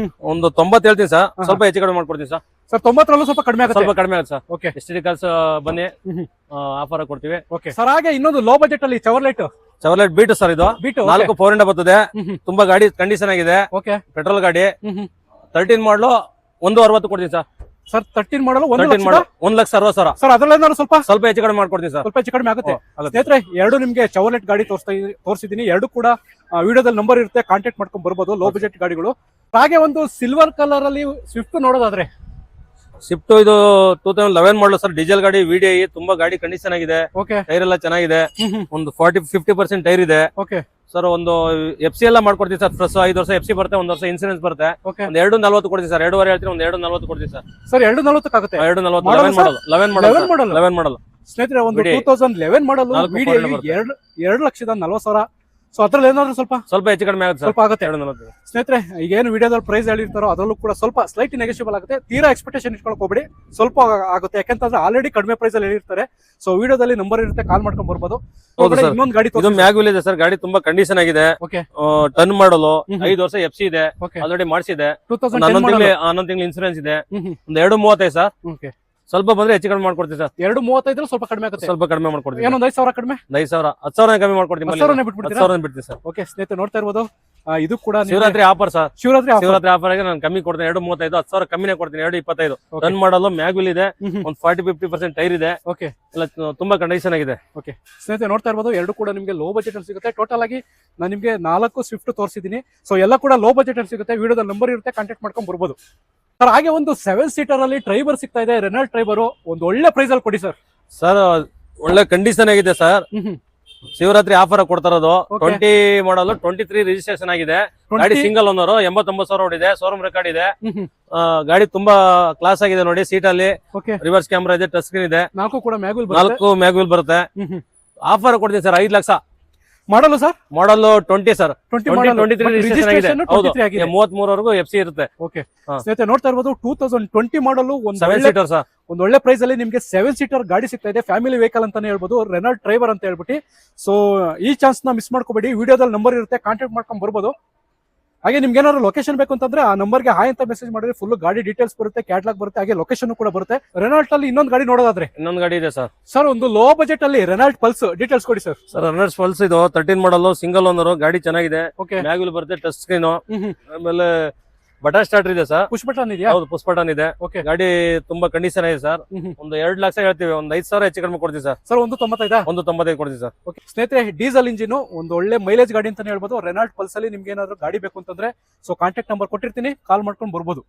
ಒಂದು 90 ಹೇಳ್ತೀನಿ ಸರ್. ಸ್ವಲ್ಪ ಹೆಚ್ಚು ಕಡಿಮೆ ಮಾಡ್ಕೊಡ್ತೀನಿ ಸರ್. ಸರ್ 90ರಲ್ಲೂ ಸ್ವಲ್ಪ ಕಡಿಮೆ ಆಗುತ್ತೆ. ಸ್ವಲ್ಪ ಕಡಿಮೆ ಆಗುತ್ತೆ ಸರ್. ಓಕೆ, STT ಕಾರ್ಸ್ ಬನ್ನಿ, ಆಫರ್ ಕೊಡ್ತೀವಿ. Okay sir. ಹಾಗೆ ಇನ್ನೊಂದು ಲೋ ಬಜೆಟ್ ಅಲ್ಲಿ ಚವರ್ಲೈಟ್ ಬೀಟು ಸರ್. ಇದು 4 4 ಬರ್ತದೆ. ತುಂಬಾ ಗಾಡಿ ಕಂಡೀಷನ್ ಆಗಿದೆ. ಓಕೆ, ಪೆಟ್ರೋಲ್ ಗಾಡಿ. 13 ಮಾಡಲು 1.60 ಕೊಡ್ತೀನಿ ಸರ್. ಸರ್ 13 ಮಾಡಲು 1,60,000 ಸರ್. ಅದರಲ್ಲೇನಾದ್ರು ಸ್ವಲ್ಪ ಹೆಚ್ಚು ಕಡಿಮೆ ಮಾಡ್ಕೊಡ್ತೀನಿ ಸರ್. ಸ್ವಲ್ಪ ಹೆಚ್ಚು ಕಡಿಮೆ ಆಗುತ್ತೆ. ಸ್ನೇಹಿತರೆ 2 ನಿಮ್ಗೆ ಚವರ್ಲೆಟ್ ಗಾಡಿ ತೋರಿಸಿದ್ದೀನಿ. 2 ಕೂಡ ವಿಡಿಯೋದಲ್ಲಿ ನಂಬರ್ ಇರುತ್ತೆ, ಕಾಂಟ್ಯಾಕ್ಟ್ ಮಾಡ್ಕೊಂಡು ಬರ್ಬೋದು. ಲೋ ಬಜೆಟ್ ಗಾಡಿಗಳು. ಹಾಗೆ ಒಂದು ಸಿಲ್ವರ್ ಕಲರ್ ಅಲ್ಲಿ ಸ್ವಿಫ್ಟ್ ನೋಡೋದಾದ್ರೆ ಸ್ವಿಫ್ಟ್ ಇದು 2011 ಮಾಡಲು ಸರ್, ಡೀಸೆಲ್ ಗಾಡಿ, VDI, ತುಂಬಾ ಗಾಡಿ ಕಂಡೀಷನ್ ಆಗಿದೆ, ಓಕೆ ಟೈರ್ ಎಲ್ಲ ಚೆನ್ನಾಗಿದೆ, ಒಂದು 40-50% ಟೈರ್ ಇದೆ ಓಕೆ ಸರ್. ಒಂದು FC ಎಲ್ಲ ಮಾಡ್ಕೊಡ್ತೀವಿ ಸರ್. ಪ್ಲಸ್ 5 ವರ್ಷ FC ಬರುತ್ತೆ, 1 ವರ್ಷ ಇನ್ಸೂರೆನ್ಸ್ ಬರುತ್ತೆ. ಓಕೆ ಒಂದು 240 ಕೊಡ್ತೀವಿ ಸರ್, 2.5 ಹೇಳ್ತೀನಿ, ಒಂದು 240 ಕೊಡ್ತೀವಿ ಸರ್. ಸರ್ 240 ಆಗುತ್ತೆ. 240 Model 11 sir? ಮಾಡಲ್ 11 ಮಾಡಲ್ ಸ್ನೇಹಿತರೆ ಒಂದು VDI. 2011 ಮಾಡಲ್ ನಾಲ್ಕು VDI corner ಬರುತ್ತೆ. 2,40,000. ಸೊ ಅದ್ರಲ್ಲಿ ಏನಾದ್ರು ಸ್ವಲ್ಪ ಹೆಚ್ಚು ಕಡಿಮೆ ಆಗುತ್ತೆ ಸರ್, ಸ್ವಲ್ಪ ಆಗುತ್ತೆ 240. ಸ್ನೇಹಿತರೆ. ಈಗೇನು ವಿಡಿಯೋದಲ್ಲಿ ಪ್ರೈಸ್ ಹೇಳಿರ್ತಾರೋ ಅದರಲ್ಲೂ ಕೂಡ ಸ್ವಲ್ಪ ಸ್ಲೈಟ್ ನೆಗೋಷಿಯಬಲ್ ಆಗುತ್ತೆ. ತೀರಾ ಎಕ್ಸ್ಪೆಕ್ಟೇಷನ್ ಇಟ್ಕೊಳಕ್ ಹೋಗ್ಬೇಡಿ, ಸ್ವಲ್ಪ ಆಗುತ್ತೆ. ಯಾಕಂತಂದ್ರೆ ಆಲ್ರೆಡಿ ಕಡಿಮೆ ಪ್ರೈಸ್ ಅಲ್ಲಿ ಹೇಳಿರ್ತಾರೆ. ಸೊ ವಿಡಿಯೋದಲ್ಲಿ ನಂಬರ್ ಇರುತ್ತೆ, ಕಾಲ್ ಮಾಡ್ಕೊಂಡ್ ಬರ್ಬೋದು. ಹೌದು sir. ಇನ್ನೊಂದು ಗಾಡಿ ಇದು ಮ್ಯಾಗ್ವಿಲ್ ಇದೆ ಸರ್, ಗಾಡಿ ತುಂಬಾ ಕಂಡೀಷನ್ ಆಗಿದೆ. ಓಕೆ ಟನ್ ಮಾಡಲು, ಹ್ಮ್. 5 ವರ್ಷ FC ಇದೆ, ಓಕೆ ಆಲ್ರೆಡಿ ಮಾಡಿಸಿದೆ. 2010 ಮಾಡಲ್. 11 ತಿಂಗಳು ಇನ್ಸೂರೆನ್ಸ್ ಇದೆ. ಒಂದು 2.35 ಸರ್, ಓಕೆ ಸ್ವಲ್ಪ ಬಂದ್ರೆ ಹೆಚ್ಚು ಕಡಿಮೆ ಮಾಡ್ಕೊಡ್ತೀವಿ ಸರ್. 2.35 ಸ್ವಲ್ಪ ಕಡಿಮೆ ಆಗುತ್ತೆ. ಸ್ವಲ್ಪ ಕಡಿಮೆ ಮಾಡ್ಕೊಡ್ತೀವಿ. ಏನೊಂದು 5,000 ಕಡಿಮೆ, 5,000 10,000 ಕಮ್ಮಿ ಮಾಡ್ಕೊಡ್ತೀವಿ. 10,000 ಬಿಟ್ಬಿಡ್ತೀರಾ? 10,000 ಬಿಡ್ತೀವಿ ಸರ್. ಓಕೆ ಸ್ನೇಹಿತರೆ ನೋಡ್ತಾ ಇರ್ಬೋದು. ಇದು ಕೂಡ ನಿಮ್ಗೆ Shivaratri offer sir, Shivaratri offer. Shivaratri offer ಆಗಿ ನಾನು ಕಮ್ಮಿ ಕೊಡ್ತೀನಿ. 2.35, 10,000 ಕಮ್ಮಿನೇ ಕೊಡ್ತೀನಿ. 2.25 Okay. ರನ್ ಮಾಡಲು ಮ್ಯಾಗ್ವಿಲ್ ಇದೆ, ಹ್ಮ್. ಒಂದು 40-50% ಟೈರ್ ಇದೆ, ಓಕೆ ಎಲ್ಲ ತುಂಬಾ ಕಂಡೀಷನ್ ಆಗಿದೆ. ಓಕೆ ಸ್ನೇಹಿತರೆ ನೋಡ್ತಾ ಇರ್ಬೋದು. ಎರಡು ಕೂಡ ನಿಮಗೆ ಲೋ ಬಜೆಟ್ ಅಲ್ಲಿ ಸಿಗುತ್ತೆ. ಟೋಟಲ್ ಆಗಿ ನಾನು ನಿಮಗೆ 4 ಸ್ವಿಫ್ಟ್ ತೋರಿಸಿದ್ದೀನಿ. ಸೊ ಎಲ್ಲ ಕೂಡ ಲೋ ಬಜೆಟ್ ಅಲ್ಲಿ ಸಿಗುತ್ತೆ. ವಿಡಿಯೋದ ನಂಬರ್ ಇರುತ್ತೆ, ಕಾಂಟ್ಯಾಕ್ಟ್ ಮಾಡ್ಕೊಂಡು ಬರ್ಬೋದು ಸರ್. ಹಾಗೆ ಒಂದು 7 ಸೀಟರ್ ಅಲ್ಲಿ ಟ್ರೈಬರ್ ಸಿಗ್ತಾ ಇದೆ, ರೆನಾಲ್ಟ್ ಟ್ರೈಬರ್. ಒಂದು ಒಳ್ಳೆ ಪ್ರೈಸ್ ಅಲ್ಲಿ ಕೊಡಿ ಸರ್. ಸರ್ ಒಳ್ಳೆ ಕಂಡೀಷನ್ ಆಗಿದೆ ಸರ್. ಶಿವರಾತ್ರಿ ಆಫರ್ ಕೊಡ್ತಾ ಇರೋದು. Okay. 20 ಮಾಡಲು 23 ರಿಜಿಸ್ಟ್ರೇಷನ್ ಆಗಿದೆ. ಗಾಡಿ ಸಿಂಗಲ್ ಓನರ್, 89,000 ಓಡಿದೆ, ಶೋರೂಮ್ ರೆಕಾರ್ಡ್ ಇದೆ. ಗಾಡಿ ತುಂಬಾ ಕ್ಲಾಸ್ ಆಗಿದೆ ನೋಡಿ. ಸೀಟ್ ಅಲ್ಲಿ ಓಕೆ ರಿವರ್ಸ್ ಕ್ಯಾಮ್ರಾ ಇದೆ, ಟಚ್ ಸ್ಕ್ರೀನ್ ಇದೆ, 4 ಕೂಡ ಮ್ಯಾಗ್ವಿಲ್ ಬರುತ್ತೆ. 4 ಮ್ಯಾಗ್ವಿಲ್ ಬರುತ್ತೆ. ಆಫರ್ ಕೊಡ್ತೀನಿ ಸರ್, 5 ಲಕ್ಷ ಮಾಡಲು ಸರ್. ಮಾಡಲ್ 20 ಸರ್, 20 ರಿಜಿಸ್ಟ್ರೇಷನ್ ಆಗಿದೆ. ಹೌದು, 23 ಆಗಿದೆ. 33 ವರೆಗೂ FC ಇರುತ್ತೆ. ಓಕೆ ಹಾ. ಸ್ನೇಹಿತರೆ ನೋಡ್ತಾ ಇರ್ಬೋದು. 2020 ಮಾಡಲು ಒಂದು 7 ಒಳ್ಳೆ ಸೀಟರ್ ಸರ್. ಒಂದು ಒಳ್ಳೆ ಪ್ರೈಸ್ ಅಲ್ಲಿ ನಿಮಗೆ 7 ಸೀಟರ್ ಗಾಡಿ ಸಿಗ್ತಾ ಇದೆ. ಫ್ಯಾಮಿಲಿ ವೆಹಿಕಲ್ ಅಂತಾನೆ ಹೇಳ್ಬೋದು, ರೆನಾಲ್ಟ್ ಟ್ರೈಬರ್ ಅಂತ ಹೇಳ್ಬಿಟ್ಟು. ಸೊ ಈ ಚಾನ್ಸ್ ನ ಮಿಸ್ ಮಾಡ್ಕೋಬೇಡಿ. ವಿಡಿಯೋದಲ್ಲಿ ನಂಬರ್ ಇರುತ್ತೆ, ಕಾಂಟ್ಯಾಕ್ಟ್ ಮಾಡ್ಕೊಂಡ್ ಬರ್ಬೋದು. ಹಾಗೆ ನಿಮ್ಗೆ ಏನಾದ್ರು ಲೊಕೇಶನ್ ಬೇಕು ಅಂತಂದ್ರೆ ಆ ನಂಬರ್ಗೆ ಹಾಯ್ ಅಂತ ಮೆಸೇಜ್ ಮಾಡಿದ್ರೆ ಫುಲ್ ಗಾಡಿ ಡೀಟೇಲ್ಸ್ ಬರುತ್ತೆ, ಕ್ಯಾಟ್ಲಾಗ್ ಬರುತ್ತೆ, ಹಾಗೆ ಲೊಕೇಶನ್ ಕೂಡ ಬರುತ್ತೆ. ರೆನಾಲ್ಟ್ ಅಲ್ಲಿ ಇನ್ನೊಂದು ಗಾಡಿ ನೋಡೋದಾದ್ರೆ ಇನ್ನೊಂದು ಗಾಡಿ ಇದೆ ಸರ್. ಸರ್ ಒಂದು ಲೋ ಬಜೆಟ್ ಅಲ್ಲಿ ರೆನಾಲ್ಟ್ ಪಲ್ಸ್ ಡೀಟೇಲ್ಸ್ ಕೊಡಿ ಸರ್. ಸರ್ ರನ್ನರ್ಸ್ ಪಲ್ಸ್ ಇದು 13 ಮಾಡಲ್ ಸಿಂಗಲ್ ಓನರ್, ಗಾಡಿ ಚೆನ್ನಾಗಿದೆ. ಓಕೆ ಮ್ಯಾಗ್ವಿಲ್ ಬರುತ್ತೆ, ಟಚ್ ಸ್ಕ್ರೀನ್, ಆಮೇಲೆ ಬಟನ್ ಸ್ಟಾರ್ಟರ್ ಇದೆ ಸರ್. ಪುಷ್ ಬಟನ್ ಇದೆಯಾ? ಹೌದು, ಪುಷ್ ಬಟನ್ ಇದೆ. ಓಕೆ ಗಾಡಿ ತುಂಬಾ ಕಂಡೀಷನ್ ಇದೆ ಸರ್. ಒಂದು 2 ಲಕ್ಷ ಹೇಳ್ತೀವಿ, ಒಂದು 5,000 ಹೆಚ್ಚು ಕಡಿಮೆ ಕೊಡ್ತೀವಿ ಸರ್. ಸರ್ ಒಂದು 95 ಒಂದು 95 ಕೊಡ್ತೀವಿ ಸರ್. ಓಕೆ ಸ್ನೇಹಿತರೆ, ಡೀಸೆಲ್ ಇಂಜಿನ್ ಒಂದು ಒಳ್ಳೆ ಮೈಲೇಜ್ ಗಾಡಿ ಅಂತಾನೆ ಹೇಳ್ಬೋದು. ರೆನಾಲ್ಟ್ ಪಲ್ಸ್ ಅಲ್ಲಿ ನಿಮ್ಗೆ ಏನಾದ್ರು ಗಾಡಿ ಬೇಕು ಅಂತಂದ್ರೆ ಸೊ ಕಾಂಟ್ಯಾಕ್ಟ್ ನಂಬರ್ ಕೊಟ್ಟಿರ್ತೀನಿ, ಕಾಲ್ ಮಾಡ್ಕೊಂಡು ಬರ್ಬೋದು.